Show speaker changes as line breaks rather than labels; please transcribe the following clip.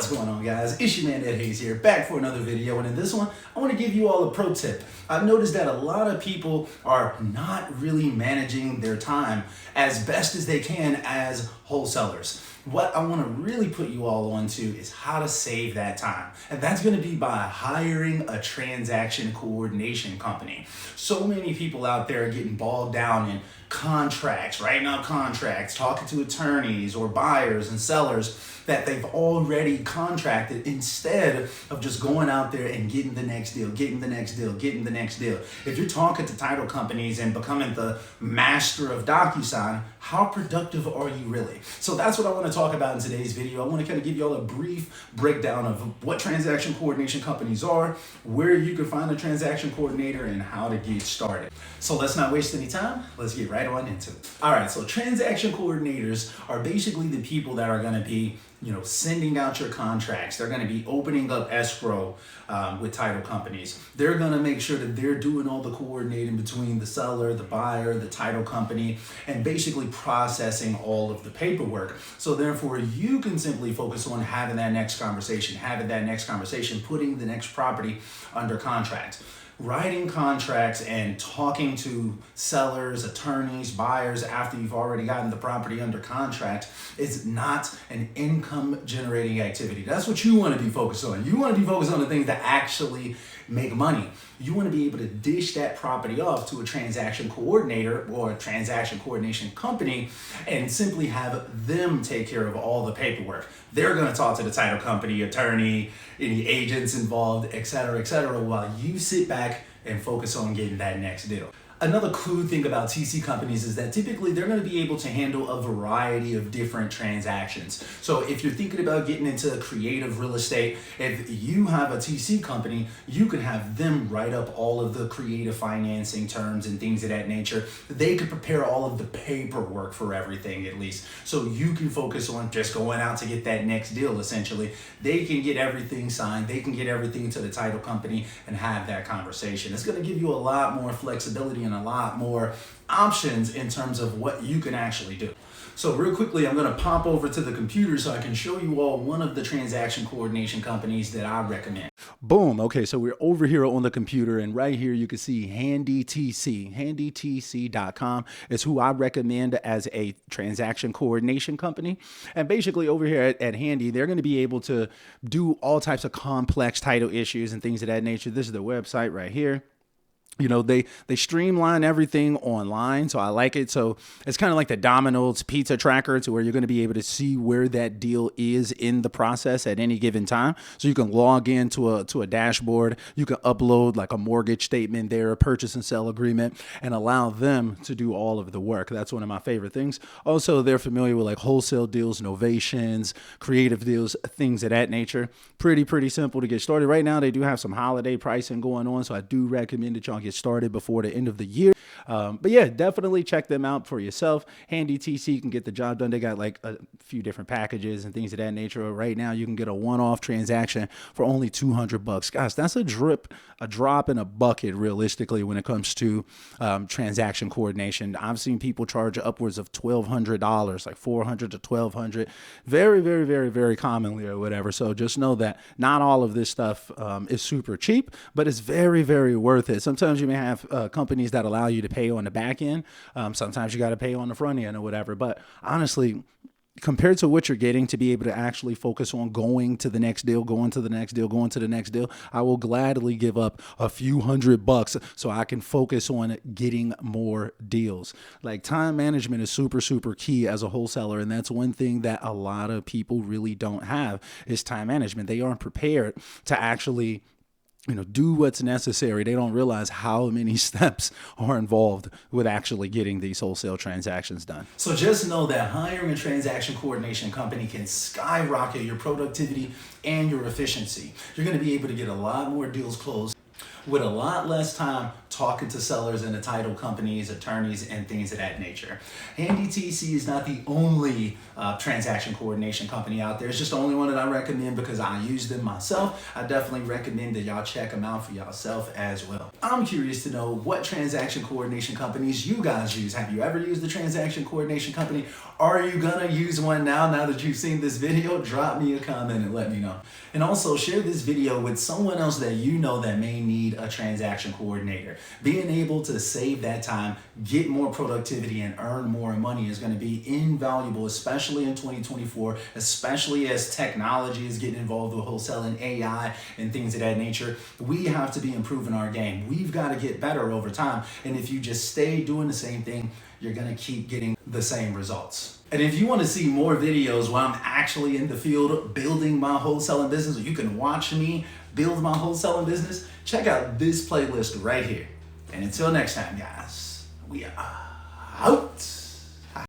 What's going on, guys? It's your man Ed Hayes here, back for another video, and in this one I want to give you all a pro tip. I've noticed that a lot of people are not really managing their time as best as they can as wholesalers. What I want to really put you all onto is how to save that time. And that's going to be by hiring a transaction coordination company. So many people out there are getting bogged down in contracts, writing out contracts, talking to attorneys or buyers and sellers that they've already contracted instead of just going out there and getting the next deal, getting the next deal, getting the next deal. If you're talking to title companies and becoming the master of DocuSign, how productive are you really? So that's what I want to talk about in today's video. I want to kind of give you all a brief breakdown of what transaction coordination companies are, where you can find a transaction coordinator, and how to get started. So let's not waste any time. Let's get right on into it. All right, so transaction coordinators are basically the people that are going to be sending out your contracts. They're going to be opening up escrow with title companies. They're going to make sure that they're doing all the coordinating between the seller, the buyer, the title company, and basically processing all of the paperwork. So therefore, you can simply focus on having that next conversation, putting the next property under contract. Writing contracts and talking to sellers, attorneys, buyers after you've already gotten the property under contract is not an income generating activity. That's what you want to be focused on. You want to be focused on the things that actually make money. You want to be able to dish that property off to a transaction coordinator or a transaction coordination company and simply have them take care of all the paperwork. They're going to talk to the title company, attorney, any agents involved, et cetera, while you sit back and focus on getting that next deal. Another cool thing about TC companies is that typically they're going to be able to handle a variety of different transactions. So if you're thinking about getting into creative real estate, if you have a TC company, you can have them write up all of the creative financing terms and things of that nature. They could prepare all of the paperwork for everything, at least. So you can focus on just going out to get that next deal, essentially. They can get everything signed. They can get everything to the title company and have that conversation. It's going to give you a lot more flexibility and a lot more options in terms of what you can actually do. So real quickly, I'm going to pop over to the computer so I can show you all one of the transaction coordination companies that I recommend. Boom. Okay, so we're over here on the computer, and right here you can see HandyTC. HandyTC.com is who I recommend as a transaction coordination company. And basically over here at Handy, they're going to be able to do all types of complex title issues and things of that nature. This is the website right here. They streamline everything online, so I like it. So it's kind of like the Domino's pizza tracker, to where you're going to be able to see where that deal is in the process at any given time. So you can log into a dashboard. You can upload like a mortgage statement there, a purchase and sell agreement, and allow them to do all of the work. That's one of my favorite things. Also, they're familiar with like wholesale deals, novations, creative deals, things of that nature. Pretty simple to get started. Right now, they do have some holiday pricing going on, so I do recommend that y'all get started before the end of the year. But yeah, definitely check them out for yourself. HandyTC can get the job done. They got like a few different packages and things of that nature. Right now, you can get a one-off transaction for only $200. Guys, that's a drop in a bucket, realistically, when it comes to transaction coordination. I've seen people charge upwards of $1,200, like $400 to $1,200, very commonly or whatever. So just know that not all of this stuff is super cheap, but it's very worth it. Sometimes you may have companies that allow you to pay on the back end. Sometimes you got to pay on the front end or whatever. But honestly, compared to what you're getting to be able to actually focus on going to the next deal, I will gladly give up a few $100 so I can focus on getting more deals. Like, time management is super key as a wholesaler. And that's one thing that a lot of people really don't have is time management. They aren't prepared to actually do what's necessary. They don't realize how many steps are involved with actually getting these wholesale transactions done. So just know that hiring a transaction coordination company can skyrocket your productivity and your efficiency. You're going to be able to get a lot more deals closed with a lot less time talking to sellers and the title companies, attorneys, and things of that nature. Handy TC is not the only transaction coordination company out there. It's just the only one that I recommend because I use them myself. I definitely recommend that y'all check them out for yourself as well. I'm curious to know what transaction coordination companies you guys use. Have you ever used a transaction coordination company? Are you gonna use one now that you've seen this video? Drop me a comment and let me know. And also share this video with someone else that you know that may need a transaction coordinator. Being able to save that time, get more productivity, and earn more money is going to be invaluable, especially in 2024, especially as technology is getting involved with wholesale and AI and things of that nature. We have to be improving our game. We've got to get better over time. And if you just stay doing the same thing, you're going to keep getting the same results. And if you want to see more videos where I'm actually in the field building my wholesaling business, or you can watch me build my wholesaling business, check out this playlist right here. And until next time, guys, we are out.